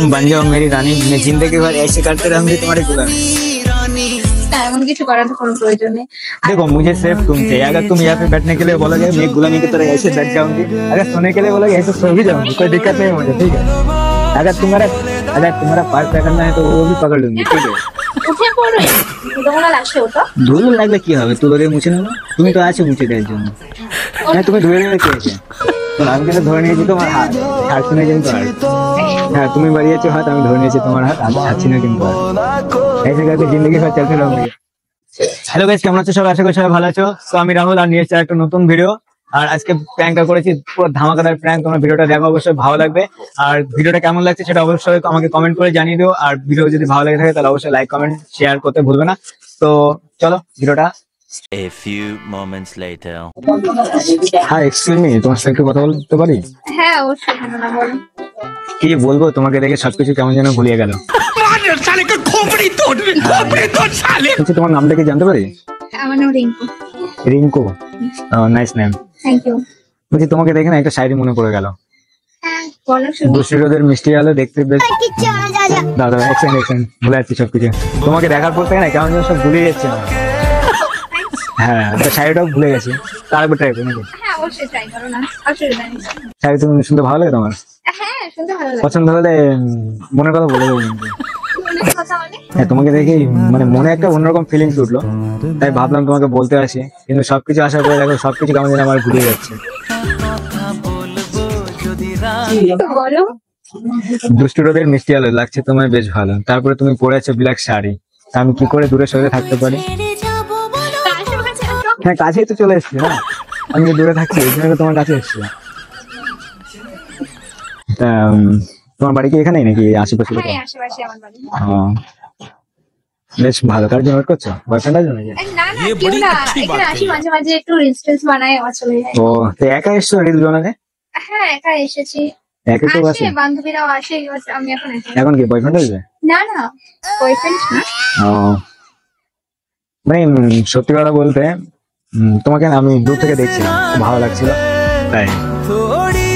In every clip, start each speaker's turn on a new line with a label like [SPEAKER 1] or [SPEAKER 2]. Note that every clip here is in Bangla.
[SPEAKER 1] तुम बन जाओ मेरी रानी, मैं जिंदगी भर ऐसे करते रहूंगी तुम्हारी गुलामी।
[SPEAKER 2] এমন কিছু করার তো কোনো প্রয়োজন নেই।
[SPEAKER 1] देखो मुझे सिर्फ तुम चाहिए। अगर तुम यहाँ पे बैठने के लिए बोलोगे मैं गुलामी की तरह ऐसे बैठ जाऊंगी, अगर सोने के लिए बोलोगे ऐसे सो भी जाऊंगी, कोई दिक्कत नहीं मुझे, ठीक है। अगर तुम्हारा पार पकड़ना है तो वो भी पकड़ लूंगी, ठीक है।
[SPEAKER 2] উঠে পড়ো, তোমরা লাগছে ওটা
[SPEAKER 1] ধুলো লাগলে কি হবে, তুলোকে মুছে নেবো, তুমি তো আছো মুছে দেওয়ার জন্য। হ্যাঁ তুমি ধরে নেবে কি আছে, তো আমি কিন্তু ধরে নিয়েছি তোমার হাত, ছাড়ছি না কিন্তু আর। হ্যাঁ তুমি বাড়িয়েছো হাত, আমি ধরে নিয়েছি তোমার হাত, আমি ছাড়ছি না কিন্তু আর। ऐसे करके जिंदगी भर चलते रहूंगी। হ্যালো গাইস, কেমন আছো সবাই? আশা করি সবাই ভালো আছো। তো আমি রাহুল আর নিয়ে এসেছি একটা নতুন ভিডিও। আর আজকে প্র্যাঙ্কটা করেছি, পুরো ধামাকাদার প্র্যাঙ্ক। তোমরা ভিডিওটা দেখো, অবশ্যই ভালো লাগবে। আর ভিডিওটা কেমন লাগছে সেটা অবশ্যই আমাকে কমেন্ট করে জানিয়ে দিও। আর ভিডিও যদি ভালো লাগে থাকে তাহলে অবশ্যই লাইক কমেন্ট শেয়ার করতে ভুলবে না। তো চলো ভিডিওটা।
[SPEAKER 3] A few moments later.
[SPEAKER 1] হ্যাঁ এক্সকিউজ মি, তোমার সাথে একটু কথা বলতে পারি?
[SPEAKER 2] হ্যাঁ অবশ্যই, কেন না, বলো।
[SPEAKER 1] কি বলবো, তোমাকে দেখে সবকিছু কেমন যেন ভুলিয়ে গেল। বলছি, তোমার নামটা কি জানতে পারি?
[SPEAKER 2] আমার নাম Rinku.
[SPEAKER 1] Rinku, nice name.
[SPEAKER 2] Thank you.
[SPEAKER 1] বলছি তোমাকে দেখে না একটা শায়রি মনে পড়ে গেল।
[SPEAKER 2] হ্যাঁ বলো, শুনি।
[SPEAKER 1] দুশিরোদের মিষ্টি আলো দেখতে বেশ। দাদা এক্সেন্ট ভুলে যাচ্ছি সবকিছু। তোমাকে দেখার পর থেকে না কেমন যেন সব ভুলে যাচ্ছে না। হ্যাঁ শাড়িটাও ভুলে গেছি, তার একবার ট্রাই করি নাকি?
[SPEAKER 2] হ্যাঁ অবশ্যই ট্রাই করো না, অসুবিধা নেই।
[SPEAKER 1] শাড়ি তুমি শুনতে ভালো লাগে তোমার?
[SPEAKER 2] হ্যাঁ শুনতে ভালো লাগে।
[SPEAKER 1] পছন্দ হলে মনের কথা বলে দেবো কিন্তু।
[SPEAKER 2] মনের কথা মানে?
[SPEAKER 1] হ্যাঁ তোমাকে দেখে মানে মনে একটা অন্যরকম ফিলিংস উঠলো, তাই ভাবলাম তোমাকে বলতে আসি। কিন্তু সবকিছু আসার পরে দেখো সবকিছু কেমন যেন আমার ভুলে যাচ্ছে।
[SPEAKER 2] বলো।
[SPEAKER 1] দুষ্টুরোদের মিষ্টি আলো লাগছে তোমায় বেশ ভালো, তারপরে তুমি পরেছো ব্ল্যাক শাড়ি, তা আমি কি করে দূরে সরে থাকতে পারি? হ্যাঁ কাছেই তো চলে এসছি না, আমি দূরে থাকছি এই জন্য তোমার কাছে এসছি। তোমার বাড়ি কি এখানেই নাকি আশেপাশে?
[SPEAKER 2] হ্যাঁ আশেপাশে আমার বাড়ি।
[SPEAKER 1] বেশ ভালো। কার জন্য ওয়েট করছো? বয়ফ্রেন্ডের জন্য?
[SPEAKER 2] না না কেউ না, এখানে আসি মাঝে মাঝে, একটু রিলস বানাই, আমার চলে যায়।
[SPEAKER 1] ও তো একা এসছো রিলস বানাতে?
[SPEAKER 2] হ্যাঁ একা এসেছি।
[SPEAKER 1] একা তো
[SPEAKER 2] আসে
[SPEAKER 1] আছে,
[SPEAKER 2] বান্ধবীরাও আসে, আমি এখন
[SPEAKER 1] এখন কি বয়ফ্রেন্ড হয়েছে?
[SPEAKER 2] না না বয়ফ্রেন্ড না।
[SPEAKER 1] ও মানে সত্যি কথা বলতে তোমাকে আমি দূর থেকে দেখছিলাম, খুব ভালো লাগছিল তাই।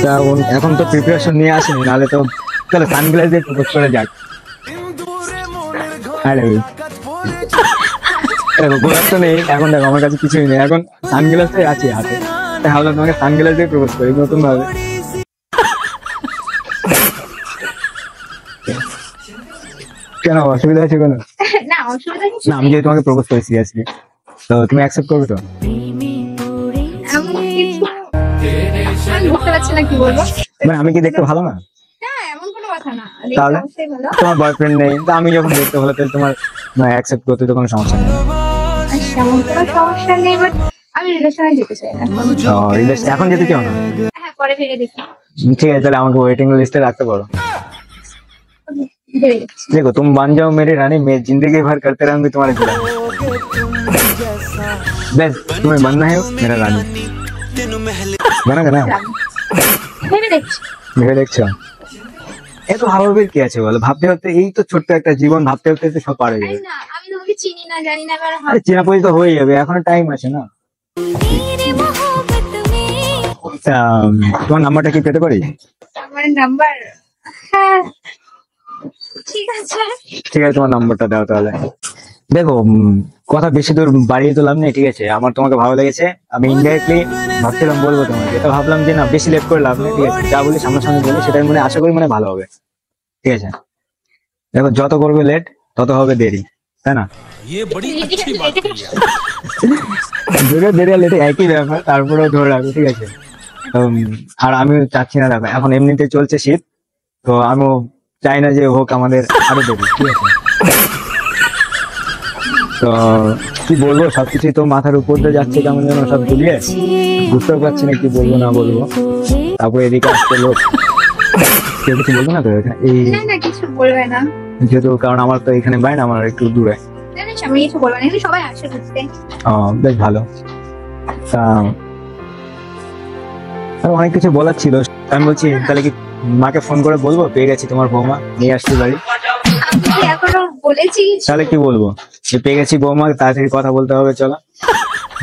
[SPEAKER 1] তা এখন তো প্রিপারেশন নিয়ে আসিনি, নাহলে তো চলো সানগ্লাস দিয়ে প্রপোজ করে যাক। দেখো গোলাপ তো নেই এখন, দেখো আমার কাছে কিছুই নেই এখন, সানগ্লাসটাই আছে হাতে, তাই ভাবলাম তোমাকে সানগ্লাস দিয়ে প্রপোজ করি নতুন ভাবে। কেন অসুবিধা আছে কোনো?
[SPEAKER 2] না অসুবিধা কিছু
[SPEAKER 1] না আমি যদি তোমাকে প্রপোজ করি সিরিয়াসলি, তো তুমি অ্যাকসেপ্ট করবে তো?
[SPEAKER 2] এমন কিছু আমি বুঝতে পারছি না কি বলবো।
[SPEAKER 1] মানে আমি কি দেখতে ভালো না?
[SPEAKER 2] হ্যাঁ এমন কোনো কথা না,
[SPEAKER 1] তাহলে
[SPEAKER 2] অবশ্যই ভালো।
[SPEAKER 1] তোমার বয়ফ্রেন্ড নেই, তো আমি যখন দেখতে ভালো তাহলে তোমার অ্যাকসেপ্ট করতে তো কোনো সমস্যা নেই।
[SPEAKER 2] আচ্ছা এমন কোনো সমস্যা নেই, বাট আমি রিলেশনে যেতে চাই না।
[SPEAKER 1] এখন যেতে চাও না?
[SPEAKER 2] হ্যাঁ পরে ভেবে দেখি।
[SPEAKER 1] ঠিক আছে তাহলে আমাকে ওয়েটিং লিস্টে রাখতে পারো।
[SPEAKER 2] ভেবে দেখছি।
[SPEAKER 1] देखो तुम बन जाओ मेरी रानी, मैं जिंदगी भर करते रहूंगी तुम्हारे गुलामी। बस तुम्हें बनना है मेरा रानी, বানাবে না?
[SPEAKER 2] ভেবে দেখছি।
[SPEAKER 1] ভেবে দেখছো? এত ভালোভাবে কি আছে বলো, ভাবতে ভাবতে এই তো ছোট্ট একটা জীবন, ভাবতে ভাবতে সব পার হয়ে যাবে।
[SPEAKER 2] না আমি তোমাকে চিনি না, জানি না, এবার
[SPEAKER 1] আরে চেনা পরিচিত হয়ে যাবে, এখনো টাইম আছে না। তোমার নাম্বারটা কি পেতে পারি?
[SPEAKER 2] আমার নাম্বার? হ্যাঁ ঠিক আছে।
[SPEAKER 1] ঠিক আছে তোমার নাম্বারটা দাও তাহলে। দেখো কথা বেশি দূর বাড়িয়ে তো লাভ নেই, ঠিক আছে। আমার তোমাকে ভালো লেগেছে, আমি ইনডাইরেক্টলি ভাবছিলাম বলবো তোমাকে, তো ভাবলাম যে না বেশি লেট করে লাভ নেই, ঠিক আছে। যা বলি সামনাসামনি বলি, সেটাই মানে আশা করি মানে ভালো হবে, ঠিক আছে। দেখো যত করবে লেট তত হবে দেরি, তাই না? যদিও দেরি আর লেটে একই ব্যাপার, তারপরেও ধরে রাখবো, ঠিক আছে। আর আমি চাচ্ছি না, দেখো এখন এমনিতে চলছে শীত, তো আমিও চাই না যে হোক আমাদের আরো দেরি, ঠিক আছে। তো কি বলবো, সবকিছু তো মাথার উপর দিয়ে যাচ্ছে কেমন যেন সব গুলিয়ে, বুঝতেও পারছি না কি বলবো না বলবো। তারপরে এদিকে আসতে লোক, কেউ কিছু বলবো না তো এই?
[SPEAKER 2] না না কিছু বলবে না,
[SPEAKER 1] যেহেতু কারণ আমার তো এখানে বাইরে, আমার একটু দূরে।
[SPEAKER 2] না না আমি কিছু বলবো না, এখানে সবাই আসে ঘুরতে।
[SPEAKER 1] বেশ ভালো। অনেক কিছু বলার ছিল, আমি বলছি তাহলে কি মাকে ফোন করে বলবো পেয়ে গেছি তোমার বৌমা, নিয়ে আসছি বাড়ি?
[SPEAKER 2] আমি এখনো বলেছি?
[SPEAKER 1] তাহলে কি বলবো যে পেয়ে গেছি বৌমা, তাড়াতাড়ি কথা বলতে হবে, চলো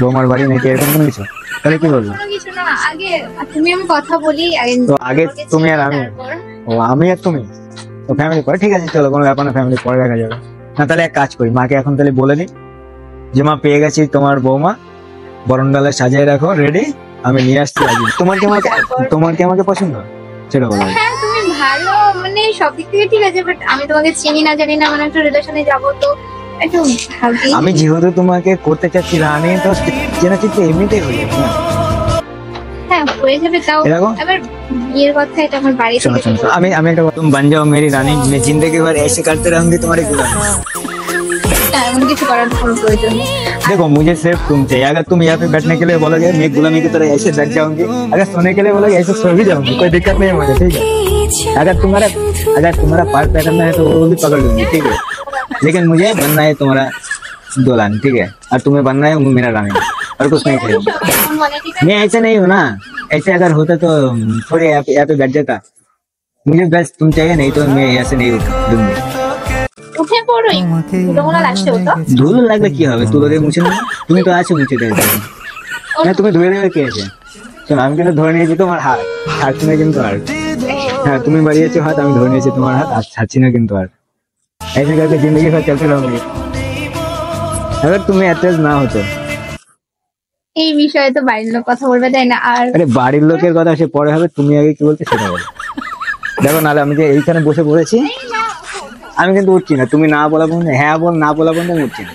[SPEAKER 1] বৌমার বাড়ি নাকি এরকম কোনো কিছু? তাহলে কি বলবো?
[SPEAKER 2] কিছু না, আগে তুমি আমি কথা বলি।
[SPEAKER 1] তো আগে তুমি আর আমি? ও আমি আর তুমি? তো ফ্যামিলি পরে, ঠিক আছে চলো, কোনো ব্যাপার না, ফ্যামিলি পরে দেখা যাবে। না তাহলে এক কাজ করি, মাকে এখন তাহলে বলে দিই যে মা পেয়ে গেছি তোমার বৌমা, বরণডালে সাজিয়ে রাখো রেডি, আমি নিয়ে আসছি আজকে। তোমার কি আমাকে পছন্দ সেটা বলো।
[SPEAKER 2] হ্যাঁ তুমি ভালো, মানে সব দিক থেকে ঠিক আছে, বাট আমি তোমাকে চিনি না জানি না, মানে একটা রিলেশনে যাবো তো একটু ভাবি।
[SPEAKER 1] আমি যেহেতু তোমাকে করতে চাচ্ছি রানী, তো চেনা চিত্তে এমনিতেই হয়ে যাবে না।
[SPEAKER 2] হ্যাঁ হয়ে যাবে, তাও
[SPEAKER 1] এরকম
[SPEAKER 2] এবার বিয়ের কথা এটা আমার বাড়ি
[SPEAKER 1] শোনো
[SPEAKER 2] থেকে
[SPEAKER 1] শোনো, আমি একটা तुम बन जाओ मेरी रानी, मैं जिंदगी भर ऐसे करते रहूंगी तुम्हारी गुलामी।
[SPEAKER 2] এমন কিছু করার কোনো প্রয়োজন নেই।
[SPEAKER 1] देखो मुझे सिर्फ तुम चाहिए, अगर तुम यहाँ पे बैठने के लिए बोलोगे मैं गुलामी की तरह ऐसे बैठ जाऊंगी, अगर सोने के लिए बोलोगे ऐसे सो भी जाऊंगी, कोई दिक्कत नहीं है मुझे, ठीक है। अगर तुम्हारा पार्ट पहनना है तो वो भी पकड़ लूंगी, ठीक है, लेकिन मुझे बनना है तुम्हारा दुल्हन, ठीक है, और तुम्हें बनना है मेरा रानी, और कुछ नहीं चाहिए।
[SPEAKER 2] এমন মনে ঠিক আছে?
[SPEAKER 1] मैं ऐसे नहीं हूँ ना, ऐसे अगर होता तो थोड़ी यहाँ पे बैठ जाता। मुझे बस तुम चाहिए, नहीं तो मैं ऐसे नहीं दूंगी।
[SPEAKER 2] উঠে পড়োই, দুটোগুলো লাগছে ওটা।
[SPEAKER 1] ধুলো লাগলে কি হবে, তুলো দিয়ে মুছে নেবো, তুমি তো আছো মুছে দিয়েছো না, তুমি ধুয়ে দেবে কে আছে? শোনো, আমি কিন্তু ধরে নিয়েছি তোমার হাত, ছাড়ছি না কিন্তু আর। হ্যাঁ তুমি বাড়িয়েছো হাত, আমি ধরে নিয়েছি তোমার হাত, আর ছাড়ছি না কিন্তু আর। ऐसे करके जिंदगी भर चलते रहूंगी अगर तुम्हें अटैच ना हो तो।
[SPEAKER 2] এই বিষয়ে তো বাড়ির লোক কথা বলবে তাই না? আর
[SPEAKER 1] আরে বাড়ির লোকের কথা সে পরে হবে, তুমি আগে কি বলতে সেটা বলো। দেখো নাহলে আমি যে এইখানে বসে পড়েছি, আমি কিন্তু উঠছি না, তুমি না বলা বন্ধু, হ্যাঁ বল, না বলা বন্ধু, আমি উঠছি না।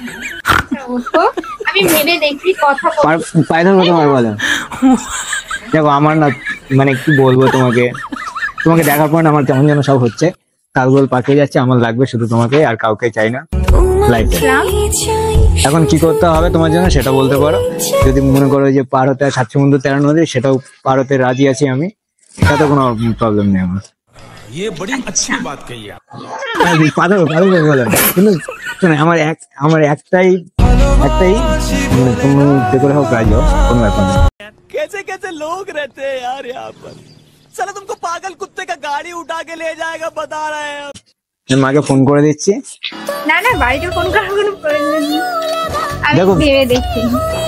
[SPEAKER 2] উঠো, আমি ভেবে দেখছি কথা বল।
[SPEAKER 1] পায়ে ধরবো তোমার, বলো। দেখো আমার না, মানে কি বলবো তোমাকে দেখার পর না আমার কেমন যেন সব হচ্ছে, কালগোল পাকিয়ে যাচ্ছে, আমার লাগবে শুধু তোমাকে, আর কাউকে চাই না লাইফে। এখন কি করতে হবে তোমার জন্য সেটা বলতে পারো, যদি মনে করো যে পার হতে 7 সমুদ্র 13 নদী, সেটাও পার হতে রাজি আছি আমি, তাতে কোনো প্রবলেম নেই আমার।
[SPEAKER 4] ये बड़ी अच्छी बात कही आप।
[SPEAKER 1] পারো বলো, কিন্তু শোনো, আমার একটাই তুমি যে করে হোক রাজি হও, কোনো ব্যাপার নেই।
[SPEAKER 4] कैसे कैसे लोग रहते हैं यार यहाँ पर, साला तुमको पागल कुत्ते का गाड़ी उठा के ले जाएगा बता रहे हैं।
[SPEAKER 1] আমি মাকে ফোন করে দিচ্ছি।
[SPEAKER 2] না না, বাড়িতে ফোন করার কোনো প্রয়োজন নেই, আমি
[SPEAKER 1] দেখো,
[SPEAKER 2] ভেবে দেখছি।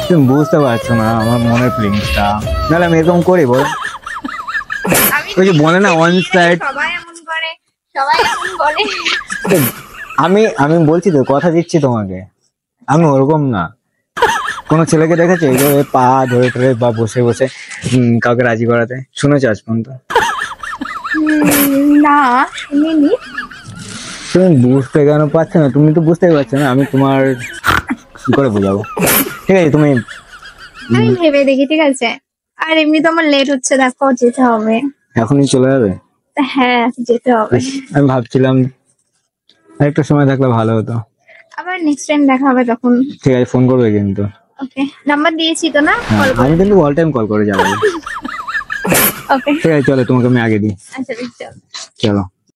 [SPEAKER 1] তুমি বুঝতে পারছো না আমার মনের ফিলিংসটা, নাহলে আমি এরকম করি বল।
[SPEAKER 2] আমি
[SPEAKER 1] ওই যে বলে না ওয়ান সাইড,
[SPEAKER 2] সবাই এমন করে, সবাই এমন বলে।
[SPEAKER 1] আমি বলছি তো, কথা দিচ্ছি তোমাকে, আমি ওরকম না। কোন ছেলেকে দেখেছো এইভাবে পা ধরে ধরে বা বসে বসে কাউকে রাজি করাতে? শুনেছো আজ পর্যন্ত?
[SPEAKER 2] না শুনিনি।
[SPEAKER 1] তুমি বুঝতে কেন পারছো না? তুমি তো বুঝতেই পারছো না, আমি তোমার কি করে বোঝাবো? ঠিক আছে তুমি
[SPEAKER 2] আমি ভেবে দেখি, ঠিক আছে। আর এমনি তো আমার লেট হচ্ছে, দেখো যেতে হবে।
[SPEAKER 1] এখনই চলে যাবে?
[SPEAKER 2] হ্যাঁ যেতে হবে।
[SPEAKER 1] আমি ভাবছিলাম আরেকটা সময় থাকলে ভালো হতো।
[SPEAKER 2] আবার নেক্সট টাইম দেখা হবে তখন।
[SPEAKER 1] ঠিক আছে, ফোন করবে কিন্তু।
[SPEAKER 2] ওকে, নাম্বার দিয়েছি তো না?
[SPEAKER 1] হ্যাঁ, আমি কিন্তু অল টাইম কল করে যাবো।
[SPEAKER 2] ওকে
[SPEAKER 1] ঠিক আছে চলো, তোমাকে আমি আগে দিই।
[SPEAKER 2] আচ্ছা চল।
[SPEAKER 1] চলো।